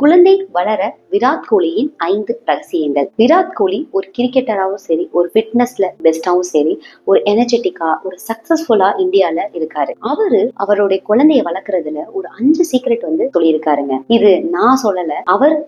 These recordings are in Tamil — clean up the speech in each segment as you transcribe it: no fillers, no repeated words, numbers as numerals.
குழந்தை வளர விராட் கோலியின் 5 ரகசியங்கள். விராட் கோலி ஒரு கிரிக்கெட்டராகவும் சரி, ஒரு ஃபிட்னஸ்ல பெஸ்டாவும் சரி, ஒரு எனர்ஜெட்டிக்கா, ஒரு சக்சஸ்ஃபுல்லா இந்தியால இருக்காரு. அவருடைய குழந்தைய வளர்க்கறதுல ஒரு 5 சீக்ரெட் சொல்லியிருக்காருங்க. இது நான் சொல்லல,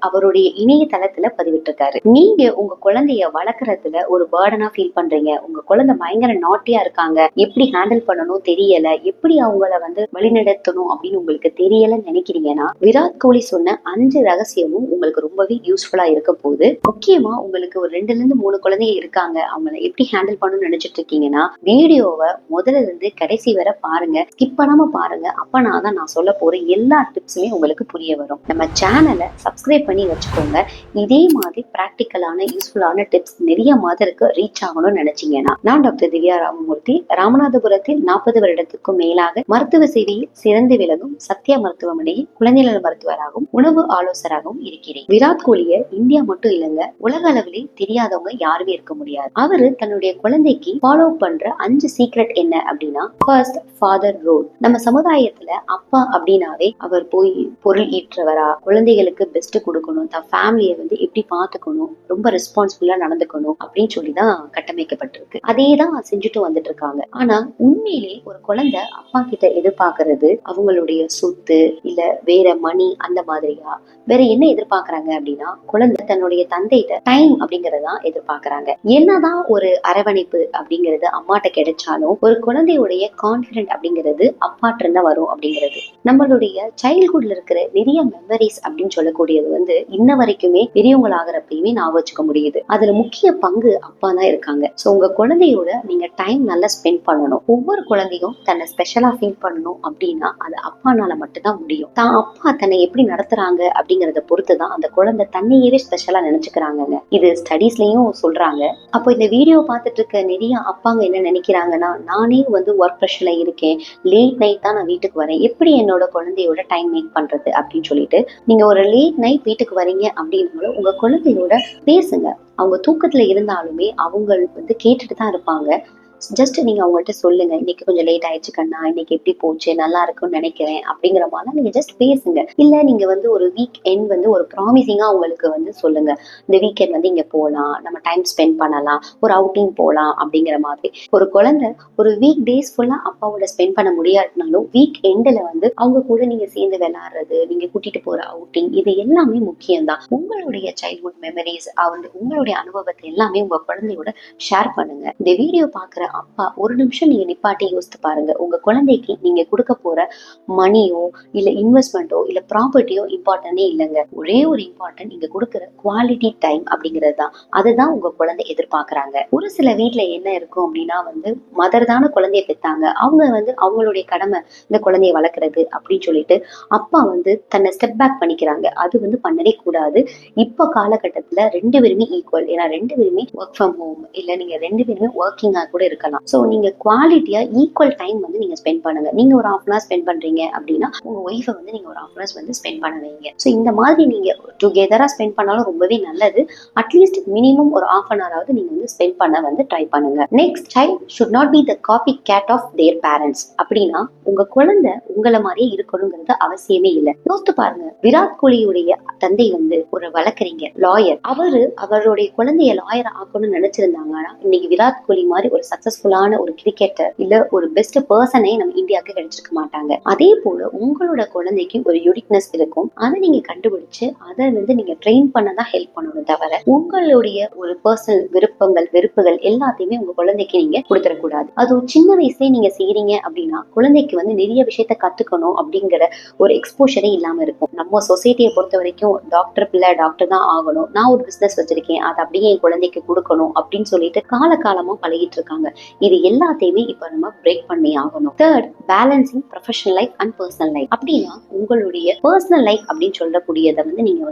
அவருடைய இணையதளத்துல பதிவிட்டிருக்காரு. நீங்க உங்க குழந்தைய வளர்க்கறதுல ஒரு பேர்டனா ஃபீல் பண்றீங்க, உங்க குழந்தை பயங்கர நாட்டியா இருக்காங்க, எப்படி ஹேண்டில் பண்ணணும் தெரியல, எப்படி அவங்கள வழிநடத்தணும் அப்படின்னு உங்களுக்கு தெரியலன்னு நினைக்கிறீங்கன்னா, விராட் கோலி சொன்ன 5 ரகசியமும் உங்களுக்கு ரொம்பவே யூஸ்ஃபுல்லா இருக்க போகுது. முக்கியமா உங்களுக்கு ஒரு 2ல இருந்து 3 குழந்தைங்க இருக்காங்க, அவங்கள எப்படி ஹேண்டில் பண்ணணும்னு நினைச்சிட்டு இருக்கீங்கன்னா, வீடியோவை முதல்ல இருந்து கடைசி வரை பாருங்க, ஸ்கிப் பண்ணாம பாருங்க. அப்பனாதான் நான் சொல்ல போற எல்லா டிப்ஸுமே உங்களுக்கு புரிய வரும். நம்ம சேனலை சப்ஸ்கிரைப் பண்ணி வச்சுக்கோங்க. இதே மாதிரி பிராக்டிக்கலான யூஸ்ஃபுல்லான டிப்ஸ் நிறைய மதருக்கு ரீச் ஆகணும்னு நினைச்சீங்கன்னா, நான் டாக்டர் திவ்யா ராமமூர்த்தி, ராமநாதபுரத்தில் 40 வருடத்துக்கும் மேலாக மருத்துவ சேவையில் சிறந்து விளங்கும் சத்யா மருத்துவமனையில் குழந்தைநல மருத்துவராகவும் உணவு ஆலோசகராகவும் இருக்கிறேன். விராட் கோலிய இந்தியா மட்டும் இல்லைங்க, உலக அளவிலே தெரியாதவங்க யாருமே இருக்க முடியாது. அவரு தன்னுடைய குழந்தைக்கு ஃபாலோ பண்ற 5 சீக்ரெட் என்ன அப்படின்னா, ஃபர்ஸ்ட், ஃபாதர் ரோல். நம்ம சமுதாயத்துல அப்பா அப்படின்னாவே அவர் போய் பொருள் ஈற்றவரா, குழந்தைகளுக்கு பெஸ்ட் கொடுக்கணும், தன் ஃபேமிலியை எப்படி பாத்துக்கணும், ரொம்ப ரெஸ்பான்சிபிளா நடந்துக்கணும் அப்படின்னு சொல்லிதான் கட்டமைக்கப்பட்டிருக்கு. அதே தான் செஞ்சுட்டு வந்துட்டு இருக்காங்க. ஆனா உண்மையிலே ஒரு குழந்தை அப்பா கிட்ட எதிர்பார்க்கறது அவங்களுடைய சொத்து இல்ல வேற மணி அந்த மாதிரியா, வேற என்ன எதிர்பார்க்கறாங்க அப்படின்னா, குழந்தை தன்னுடைய தந்தைகிட்ட டைம் அப்படிங்கறதான் எதிர்பார்க்கறாங்க. என்னதான் ஒரு அரவணைப்பு அப்படிங்கிறது அம்மாட்ட கிடைச்சாலும், ஒரு குழந்தையுடைய கான்பிடன்ட் அப்படிங்கிறது அப்பாட்ட இருந்தா வரும் அப்படிங்கிறது. நம்மளுடைய சைல்ட்ஹுட்ல இருக்கிற நிறைய மெமரிஸ் அப்படின்னு சொல்லக்கூடியது இன்ன வரைக்குமே பெரியவங்க ஆகிறப்பயுமே நான் வச்சுக்க முடியுது. அதுல முக்கிய பங்கு அப்பா தான் இருக்காங்க. சோ உங்க குழந்தையோட நீங்க டைம் நல்லா ஸ்பெண்ட் பண்ணணும். ஒவ்வொரு குழந்தையும் தன்னை ஸ்பெஷலா ஃபீல் பண்ணணும் அப்படின்னா அது அப்பானால மட்டும்தான் முடியும். தான் அப்பா தன்னை எப்படி நடத்துறாங்க அப்படிங்கறத பொறுத்துதான் அந்த குழந்தை தன்னையவே ஸ்பெஷலா நினைச்சுக்கிறாங்க. இது ஸ்டடீஸ்லயும் சொல்றாங்க. அப்போ இந்த வீடியோ பார்த்துட்டு இருக்க நிறைய அப்பாங்க என்ன நினைக்கிறாங்கன்னா, நானே ஒர்க் ப்ரெஷர்ல இருக்கேன், லேட் நைட் தான் நான் வீட்டுக்கு வரேன், எப்படி என்னோட குழந்தையோட டைம் மேக் பண்றது அப்படின்னு சொல்லிட்டு, நீங்க ஒரு லேட் நைட் வீட்டுக்கு வரீங்க அப்படின்னு உங்க குழந்தையோட பேசுங்க. அவங்க தூக்கத்துல இருந்தாலுமே அவங்க கேட்டுட்டு தான் இருப்பாங்க. ஜஸ்ட் நீங்க அவங்கள்ட்ட சொல்லுங்க, இன்னைக்கு கொஞ்சம் லேட் ஆயிடுச்சு கண்ணா, இன்னைக்கு எப்படி போச்சு, நல்லா இருக்கும்னு நினைக்கிறேன் அப்படிங்கிற மாதிரி நீங்க ஜஸ்ட் பேசுங்க. இல்ல நீங்க ஒரு வீக் எண்ட் ஒரு ப்ராமிசிங்கா அவங்களுக்கு சொல்லுங்க, இந்த வீக்கெண்ட் இங்க போலாம், நம்ம டைம் ஸ்பெண்ட் பண்ணலாம், ஒரு அவுட்டிங் போலாம் அப்படிங்கிற மாதிரி. ஒரு குழந்தை ஒரு வீக் டேஸ் ஃபுல்லா அப்பாவோட ஸ்பெண்ட் பண்ண முடியாதுனாலும் வீக் எண்ட்ல அவங்க கூட நீங்க சேர்ந்து விளையாடுறது, நீங்க கூட்டிட்டு போற அவுட்டிங், இது எல்லாமே முக்கியம் தான். உங்களுடைய சைல்ட்ஹுட் மெமரிஸ், உங்களுடைய அனுபவத்தை எல்லாமே உங்க குழந்தையோட ஷேர் பண்ணுங்க. இந்த வீடியோ பாக்குற அப்பா ஒரு நிமிஷம் நீங்க நிப்பாட்டி யோசித்து பாருங்க. உங்க குழந்தைக்கு நீங்க கொடுக்க போற மணியோ இல்ல இன்வெஸ்ட்மெண்ட்டோ இல்ல ப்ராப்பர்ட்டியோ இம்பார்ட்டன்டே இல்லைங்க. ஒரே ஒரு இம்பார்ட்டன்ட் நீங்க கொடுக்குற குவாலிட்டி டைம் அப்படிங்கிறது தான். அதுதான் உங்க குழந்தை எதிர்பார்க்கறாங்க. ஒரு சில வீட்டுல என்ன இருக்கும் அப்படின்னா, மதர் தான குழந்தைய பெத்தாங்க, அவங்க அவங்களுடைய கடமை இந்த குழந்தைய வளர்க்கறது அப்படின்னு சொல்லிட்டு அப்பா தன்னை ஸ்டெப் பேக் பண்ணிக்கிறாங்க. அது பண்ணவே கூடாது. இப்ப காலகட்டத்துல 2 பேருமே ஈக்குவல். ஏன்னா 2 பேருமே ஒர்க் ஃப்ரம் ஹோம் இல்ல நீங்க 2 பேருமே ஒர்க்கிங்கா கூட இருக்கலாம். சோ நீங்க குவாலிட்டியா ஈக்குவல் டைம் நீங்க ஸ்பெண்ட் பண்ணுங்க. நீங்க ஒரு 1/2 hour ஸ்பெண்ட் பண்றீங்க அப்படின்னா உங்க ஒய்ஃபை நீங்க ஒரு 1/2 hour ஸ்பெண்ட் பண்ண வைங்க. சோ இந்த மாதிரி நீங்க டுகெதரா ஸ்பெண்ட் பண்ணாலும் ரொம்பவே நல்லது. அட்லீஸ்ட் மினிமம் ஒரு 1/2 hour ஆவது நீங்க ஸ்பெண்ட் பண்ண ட்ரை பண்ணுங்க. Next, child should not be the copycat of their parents. அப்படின்னா உங்க குழந்தை உங்களை மாதிரியே இருக்கணுங்கிறது அவசியமே இல்லை. யோசித்து பாருங்க, விராட் கோலியுடைய தந்தை ஒரு வழக்கறிஞர், லாயர். அவருடைய குழந்தைய லாயர் ஆக்கணும்னு நினைச்சிருந்தாங்கன்னா இன்னைக்கு விராட் கோலி மாதிரி ஒரு சக்சஸ்ஃபுல்லான ஒரு கிரிக்கெட்டர் இல்ல ஒரு பெஸ்ட் பர்சனே நம்ம இந்தியாவுக்கு கிடைச்சிருக்க மாட்டாங்க. அதே போல உங்களோட குழந்தைக்கு ஒரு யூனிக்னஸ் இருக்கும். அதை நீங்க கண்டுபிடிச்சு அதை நீங்க ட்ரெயின் பண்ணதான் ஹெல்ப் பண்ணணும். தவிர உங்களுடைய ஒரு பர்சனல் விருப்பங்கள் வெறுப்புகள் எல்லாத்தையுமே உங்க குழந்தைக்கு நீங்க கொடுத்துடக்கூடாது. அது ஒரு சின்ன வயசுலயே நீங்க செய்றீங்க அப்படின்னா குழந்தைக்கு நிறைய விஷயத்த கத்துக்கணும் அப்படிங்கிற ஒரு எக்ஸ்போஷரே இல்லாம இருக்கும். நம்ம சொசைட்டியை பொறுத்த வரைக்கும் டாக்டர் பிள்ளை டாக்டர் தான் ஆகணும், நான் ஒரு பிசினஸ் வச்சிருக்கேன் அதை அப்படியே என் குழந்தைக்கு கொடுக்கணும் அப்படின்னு சொல்லிட்டு காலகாலமா பழகிட்டு இருக்காங்க. இது எல்லாத்தையுமே இப்ப நம்ம பிரேக் பண்ணி ஆகணும். Third, balancing professional life and personal life. அப்படின்னா உங்களுடைய பர்சனல் லைஃப் அப்படின்னு சொல்லக்கூடியதை நீங்க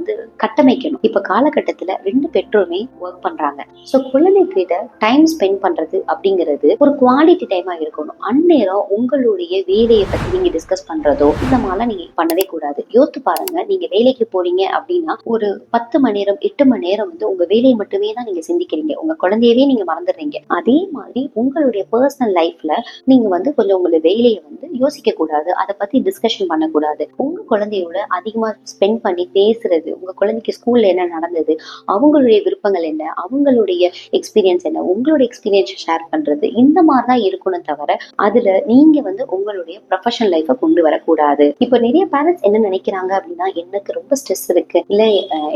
கட்டமைக்கணும். இப்ப காலகட்டத்துல 2 பெற்றோருமே ஒர்க் பண்றாங்க. சோ குழந்தைகிட்ட டைம் ஸ்பெண்ட் பண்றது அப்படிங்கிறது ஒரு குவாலிட்டி டைமா இருக்கணும். அந்நேரம் உங்களுடைய வேலையை பத்தி நீங்க டிஸ்கஸ் பண்றதோ இந்த மாதிரிலாம் நீங்க பண்ணவே கூடாது. யோசித்து பாருங்க, நீங்க வேலைக்கு போறீங்க அப்படின்னா ஒரு 10 மணி நேரம் 8 மணி நேரம் உங்க வேலையை மட்டுமே தான் நீங்க சிந்திக்கிறீங்க, உங்க குழந்தையவே நீங்க மறந்துடுறீங்க. அதே மாதிரி உங்களுடைய பர்சனல் லைஃப்ல நீங்க வந்து கொஞ்சம் உங்களுடைய வேலையை வந்து யோசிக்க கூடாது, அதை பத்தி டிஸ்கஷன் பண்ணக்கூடாது. உங்க குழந்தையோட அதிகமா ஸ்பெண்ட் பண்ணி பேசுறது, உங்க குழந்தைக்கு ஸ்கூல்ல என்ன நடந்தது, அவங்களுடைய விருப்பங்கள் என்ன, அவங்களுடைய எக்ஸ்பீரியன்ஸ் என்ன, உங்களுடைய எக்ஸ்பீரியன்ஸ் ஷேர் பண்றது, இந்த மாதிரிதான் இருக்கணும் தவிர அதுல நீங்க வந்து உங்களுடைய ப்ரொஃபஷனல் லைஃபை கொண்டு வரக்கூடாது. இப்ப நிறைய பேரண்ட்ஸ் என்ன நினைக்கிறாங்க அப்படின்னா, எனக்கு ரொம்ப ஸ்ட்ரெஸ் இருக்கு, இல்ல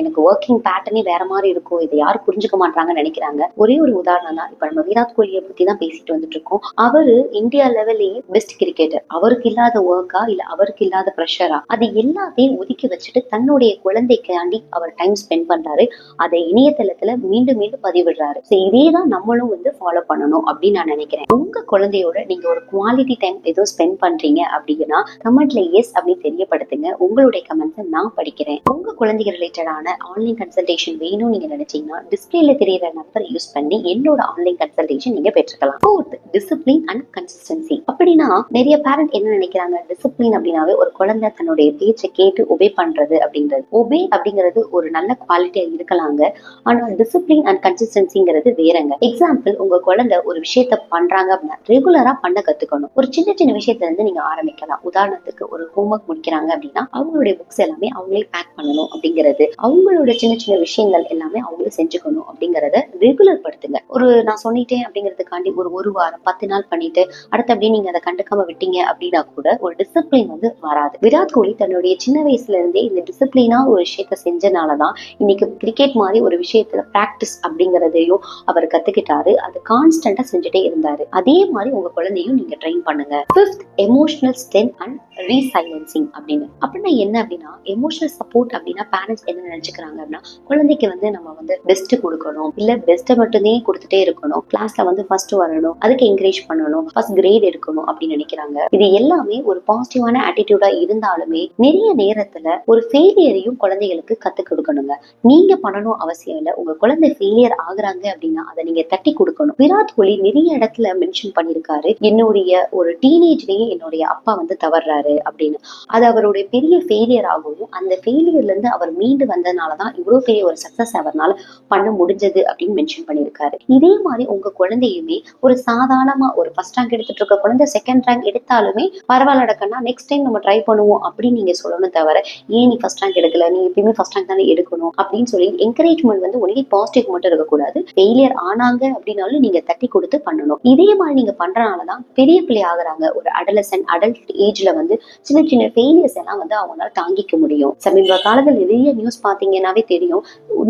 எனக்கு ஒர்க்கிங் பேட்டர்னே வேற மாதிரி இருக்கும், இதை யாரும் புரிஞ்சுக்க மாட்டாங்கன்னு நினைக்கிறாங்க. ஒரே ஒரு உதாரணம் தான், இப்ப நம்ம விராட் கோலியை பத்தி தான் பேசிட்டு வந்துட்டு இருக்கோம். அவரு இந்தியா லெவல்லேயே பெஸ்ட் கிரிக்கெட்டர். அவருக்கு இல்லாத ஒர்க்கா இல்ல அவருக்கு இல்லாத ப்ரெஷரா, அது எல்லாத்தையும் ஒதுக்கி வச்சுட்டு தன்னுடைய குழந்தைக்காண்டி அவர் டைம் ஸ்பெண்ட் பண்றாரு. அதை இணையதளத்துல மீண்டும் மீண்டும் பதிவிடுறாரு. இதே தான் நம்மளும் வந்து ஃபாலோ பண்ணணும் அப்படின்னு நான் நினைக்கிறேன். உங்க குழந்தையோட நீங்க ஒரு குவாலிட்டி டைம் ஏதோ ஸ்பெண்ட் பண்றீங்க அப்படின்னா கமெண்ட்ல எஸ் அப்படின்னு தெரியப்படுத்துங்க. உங்களுடைய கமெண்ட்ஸை நான் படிக்கிறேன். உங்க குழந்தைகள் ரிலேட்டடான ஆன்லைன் கன்சல்டேஷன் வேணும்னு நீங்க நினைச்சீங்கன்னா டிஸ்பிளேல தெரியற நம்பர் யூஸ் பண்ணி என்னோட ஆன்லைன் கன்சல்டேஷன் நீங்க பெற்றுக்கலாம். Fourth, discipline and consistency. அப்படின்னா நிறைய பேரண்ட் என்ன நினைக்கிறாங்க, டிசிப்ளின் அப்படின்னாவே ஒரு குழந்தை தன்னுடைய பேச்சை கேட்டு ஒபே பண்றது அப்படின்றது. ஒபே அப்படிங்கிறது ஒரு நல்ல குவாலிட்டியா இருக்கலாங்க, ஆனா டிசிப்ளின் அண்ட் கன்சிஸ்டன்சிங்கிறது வேறங்க. எக்ஸாம்பிள், உங்க குழந்தை ஒரு விஷயத்த பண்றாங்க அப்படின்னா ரெகுலரா பண்ண கத்துக்கணும். ஒரு சின்ன சின்ன விஷயத்துல இருந்து நீங்க ஆரம்பிக்கலாம். உதாரணத்துக்கு ஒரு ஹோம்ஒர்க் முடிக்கிறாங்க அப்படின்னா அவங்களுடைய புக்ஸ் எல்லாமே அவங்களே பேக் பண்ணணும் அப்படிங்கிறது, அவங்களோட சின்ன சின்ன விஷயங்கள் எல்லாமே அவங்களே செஞ்சுக்கணும் அப்படிங்கறத ரெகுலர் படுத்துங்க. நான் சொல்லிட்டேன் அப்படிங்கிறதுக்காண்டி ஒரு வாரம் 10 நாள் பண்ணிட்டு அடுத்த அப்படியே நீங்க அதை கண்டுக்காம விட்டீங்க அப்படின்னா கூட ஒரு டிசிப்ளின் வந்து வராது. விராட் கோலி தன்னுடைய சின்ன வயசுல இருந்தே இந்த டிசிப்ளினா ஒரு விஷயத்த செஞ்சனாலதான் இன்னைக்கு கிரிக்கெட் மாதிரி ஒரு விஷயத்துல பிராக்டிஸ் அப்படிங்கறதையும் அவர் கத்துக்கிட்டாரு. அது கான்ஸ்டன்டா செஞ்சுட்டே இருந்தாரு. அதே மாதிரி உங்க குழந்தையும் நீங்க ட்ரெயின் பண்ணுங்க. ஃபிஃப்த், எமோஷனல் ஸ்ட்ரென்த் அண்ட் ரீசைலன்சிங் அப்படின்னா என்ன அப்படின்னா, எமோஷனல் சப்போர்ட் அப்படின்னா பேரண்ட்ஸ் என்ன நினைச்சுக்கிறாங்க அப்படின்னா, குழந்தைக்கு வந்து நம்ம வந்து பெஸ்ட் கொடுக்கணும், இல்ல பெஸ்ட்டை மட்டுமே கொடுத்துட்டே இருக்கணும், கிளாஸ்ல வந்து ஃபர்ஸ்ட் வரணும், அதுக்கு என்கரேஜ் பண்ணணும், ஃபர்ஸ்ட் கிரேட் எடுக்கணும் அப்படின்னு நினைக்கிறாங்க. இது எல்லாமே ஒரு பாசிட்டிவான ஆட்டிடியூடா இருந்தாலுமே நிறைய நேரத்துல ஒரு ஃபெயிலியரையும் குழந்தைகளுக்கு கத்துக் கொடுக்கணுங்க. நீங்க பண்ணணும் அவசியம் இல்லை. உங்க குழந்தை ஃபெயிலியர் ஆகுறாங்க அப்படின்னா அதை நீங்க தட்டி கொடுக்கணும். விராட் கோலி நிறைய இடத்துல மென்ஷன் பண்ணிருக்காரு, என்னுடைய ஒரு டீனேஜ்லயே என்னுடைய அப்பா வந்து தவறாரு அப்படின்னு. அது அவருடைய பெரிய ஃபெயிலியர் ஆகவும் அந்த ஃபெயிலியர்ல இருந்து அவர் மீண்டு வந்ததுனாலதான் இவ்வளவு பெரிய ஒரு சக்சஸ் அவர்னால பண்ண முடிஞ்சது அப்படின்னு மென்ஷன் பண்ணிருக்காரு. இதே மாதிரி உங்க குழந்தையுமே ஒரு சாதாரணமா ஒரு ஃபர்ஸ்ட் ரேங்க் எடுத்துட்டு இருக்க குழந்தை செகண்ட் ரேங்க் எடுத்தாலுமே பரவாயில்லடக்கன்னா நெக்ஸ்ட் டைம் நம்ம ட்ரை பண்ணுவோம் அப்படின்னு நீங்க சொல்லணும் தவிர, ஏன் நீ ஃபர்ஸ்ட் ரேங்க் எடுக்கல, நீ எப்பயுமே ஃபர்ஸ்ட் ரேங்க் தானே எடுக்கணும் அப்படின்னு சொல்லி என்கரேஜ்மெண்ட் வந்து ஒன்லி பாசிட்டிவ் மட்டும் இருக்கக்கூடாது. ஃபெயிலியர் ஆனாங்க அப்படின்னாலும் நீங்க தட்டி கொடுத்து பண்ணணும். இதே மாதிரி நீங்க பண்றதுனாலதான் பெரிய பிள்ளை ஆகுறாங்க. ஒரு அடல்ட் ஏஜ்ல வந்து சின்ன சின்ன ஃபெயிலியர்ஸ் எல்லாம் வந்து அவங்களால தாங்கிக்க முடியும். சமீப காலத்தில் நிறைய நியூஸ் பாத்தீங்கன்னாவே தெரியும்,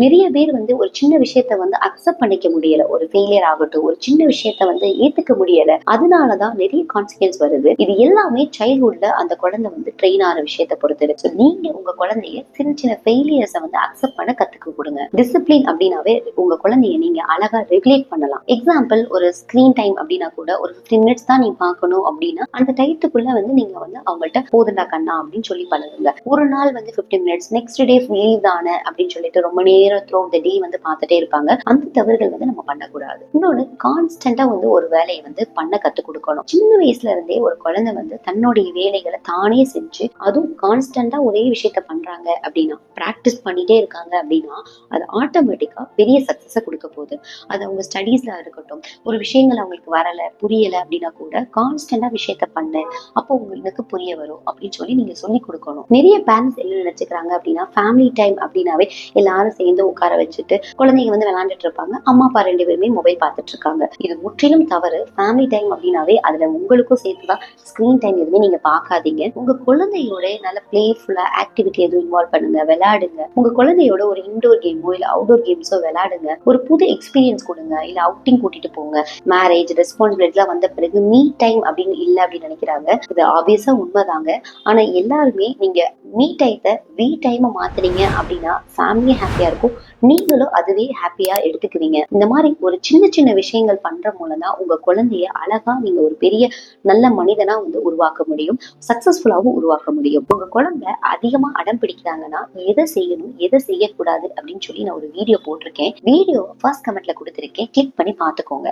நிறைய பேர் வந்து ஒரு சின்ன விஷயத்த வந்து அக்செப்ட் பண்ணிக்க முடியல. ஒரு ஃபெயிலியர் ஆகட்டும், ஒரு சின்ன விஷயத்த வந்து ஏத்துக்க முடியல, அதனாலதான் நிறைய கான்சிக்வன்ஸ் வருது. இது எல்லாமே சைல்ட்ஹுட்ல அந்த குழந்தை வந்து ட்ரெயின் ஆகிற விஷயத்தை பொறுத்து இருக்கு. நீங்க உங்க குழந்தைய சின்ன சின்ன ஃபெயிலியர்ஸை வந்து அக்செப்ட் பண்ண கத்துக்க கொடுங்க. டிசிப்ளின் அப்படின்னாவே உங்க குழந்தைய நீங்க அழகா ரெகுலேட் பண்ணலாம். எக்ஸாம்பிள், ஒரு ஸ்கிரீன் டைம் அப்படின்னா கூட ஒரு 15 மினிட்ஸ் தான் நீங்க பார்க்கணும் அப்படின்னா அந்த டைத்துக்குள்ள வந்து நீங்க வந்து அவங்கள்ட்ட போதுண்டா கண்ணா அப்படின்னு சொல்லி பழகுங்க. ஒரு நாள் வந்து 15 மினிட்ஸ், நெக்ஸ்ட் டே லீவ் தானே அப்படின்னு சொல்லிட்டு ரொம்ப நேரம் த்ரூ தி டே வந்து பார்த்துட்டே இருப்பாங்க. அந்த தவறுகள் வந்து நம்ம பண்ணக்கூடாது. இன்னொன்னு, கான்ஸ்டன்டா வந்து ஒரு வேலையை வந்து பண்ண கத்துக் கொடுக்கணும். சின்ன வயசுல இருந்தே ஒரு குழந்தை வந்து தன்னுடைய வேலைகளை தானே செஞ்சு அதுவும் கான்ஸ்டன்டா ஒரே விஷயத்த பண்றாங்க அப்படின்னா, பிராக்டிஸ் பண்ணிட்டே இருக்காங்க அப்படின்னா அது ஆட்டோமேட்டிக்கா பெரிய சக்சஸ கொடுக்க போகுது. அது அவங்க ஸ்டடீஸ்ல இருக்கட்டும், ஒரு விஷயங்கள் அவங்களுக்கு வரல புரியல அப்படின்னா கூட கான்ஸ்டன்டா விஷயத்த பண்ணு, அப்போ உங்களுக்கு புரிய வரும் அப்படின்னு சொல்லி நீங்க சொல்லி கொடுக்கணும். நிறைய பேரண்ட்ஸ் என்ன நினைச்சுக்கிறாங்க அப்படின்னா, ஃபேமிலி டைம் அப்படின்னாவே எல்லாரும் சேர்ந்து உட்கார வச்சுட்டு குழந்தைங்க வந்து விளையாண்டுட்டு இருப்பாங்க, அம்மா அப்பா 2 பேருமே மொபைல் பார்த்துட்டு இருக்காங்க. இது முற்றிலும் தவறு. ஃபேமிலி டைம் அப்படின்னாவே அதுல உங்களுக்கும் சேர்த்துதான். ஸ்கிரீன் டைம் எதுவுமே நீங்க பார்க்காதீங்க. உங்க குழந்தையோட நல்ல பிளேஃபுல்லா ஆக்டிவிட்டி எதுவும் இன்வால்வ் பண்ணுங்க, விளையாடுங்க. உங்க குழந்தையோட ஒரு இன்டோர் கேமோ இல்ல அவுட்டோர் கேம்ஸோ விளையாடுங்க. ஒரு புது எக்ஸ்பீரியன்ஸ் கொடுங்க, இல்ல அவுட்டிங் கூட்டிட்டு போங்க. மேரேஜ் ரெஸ்பான்சிபிலிட்டி எல்லாம் வந்த பிறகு மீ டைம் அப்படின்னு இல்ல அப்படின்னு நினைக்கிறாங்க. இது ஆப்வியஸா உண்மைதாங்க. ஆனா எல்லாருமே நீங்க மீ டைத்தை வீ டைமை மாத்துறீங்க அப்படின்னா ஃபேமிலி ஹாப்பியா இருக்கும், நீங்களும் அதுவே ஹாப்பியா எடுத்துக்குவீங்க. இந்த மாதிரி ஒரு சின்ன சின்ன விஷயங்கள் பண்ற மூலம் தான் உங்க குழந்தைய அழகா நீங்க ஒரு பெரிய நல்ல மனிதனா வந்து உருவாக்க முடியும், சக்சஸ்ஃபுல்லாவும் உருவாக்க முடியும். உங்க குழந்தை அதிகமா அடம் பிடிக்கிறாங்கன்னா எதை செய்யணும் எதை செய்யக்கூடாது அப்படின்னு சொல்லி நான் ஒரு வீடியோ போட்டிருக்கேன். வீடியோ ஃபர்ஸ்ட் கமெண்ட்ல கொடுத்திருக்கேன், கிளிக் பண்ணி பாத்துக்கோங்க.